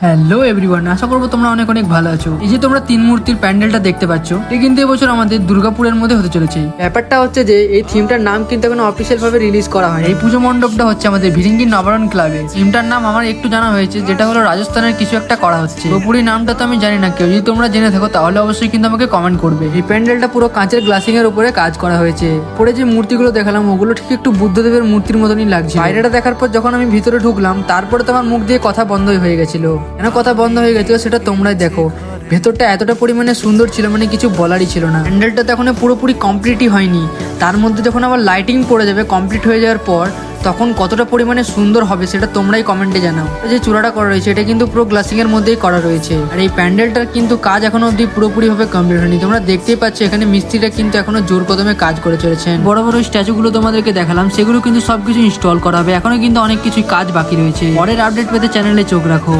Hello everyone, আশা করবো তোমরা অনেক অনেক ভালো আছো। এই যে তোমরা তিন মূর্তির প্যান্ডেলটা দেখতে পাচ্ছ, এটা কিন্তু এবছর আমাদের দুর্গাপুরের মধ্যে হতে চলেছে। ব্যাপারটা হচ্ছে যে এই থিমটার নাম কিন্তু এখনো অফিসিয়াল ভাবে রিলিজ করা হয়। এই পুজো মণ্ডপটা হচ্ছে আমাদের ভিরিঙ্গি নবারণ ক্লাবে। থিমটার নাম আমার একটু জানা হয়েছে, যেটা হলো রাজস্থানের কিছু একটা করা হচ্ছে। পুরোপুরি নামটা তো আমি জানি না, কেউ যদি তোমরা জেনে থাকো তাহলে অবশ্যই কিন্তু আমাকে কমেন্ট করবে। এই প্যান্ডেলটা পুরো কাঁচের গ্লাসিং এর উপরে কাজ করা হয়েছে। পরে যে মূর্তিগুলো দেখালাম ওগুলো ঠিক একটু বুদ্ধদেবের মূর্তির মতনই লাগছে। বাইরেটা দেখার পর যখন আমি ভিতরে ঢুকলাম, তারপরে তো আমার মুখ দিয়ে কথা বন্ধই হয়ে গেছিল। কেন কথা বন্ধ হয়ে গেছিল সেটা তোমরাই দেখো। ভেতরটা এতটা পরিমাণে সুন্দর ছিল, মানে কিছু বলারই ছিল না। প্যান্ডেলটা তো এখনো পুরোপুরি কমপ্লিটই হয়নি, তার মধ্যে যখন আবার লাইটিং পড়ে যাবে কমপ্লিট হয়ে যাওয়ার পর, তখন কতটা পরিমাণে সুন্দর হবে সেটা তোমরাই কমেন্টে জানাও। যে চূড়াটা করা রয়েছে এটা কিন্তু পুরো গ্লাসিং এর মধ্যেই করা রয়েছে। আর এই প্যান্ডেলটার কিন্তু কাজ এখনো অব্দি পুরোপুরি ভাবে কমপ্লিট হয়নি। তোমরা দেখতেই পাচ্ছ এখানে মিস্ত্রিরা কিন্তু এখনো জোর কদমে কাজ করে চলেছেন। বড় বড় স্ট্যাচুগুলো তোমাদেরকে দেখালাম, সেগুলো কিন্তু সবকিছু ইনস্টল করা হবে। এখনো কিন্তু অনেক কিছু কাজ বাকি রয়েছে। পরের আপডেট পেতে চ্যানেলে চোখ রাখো।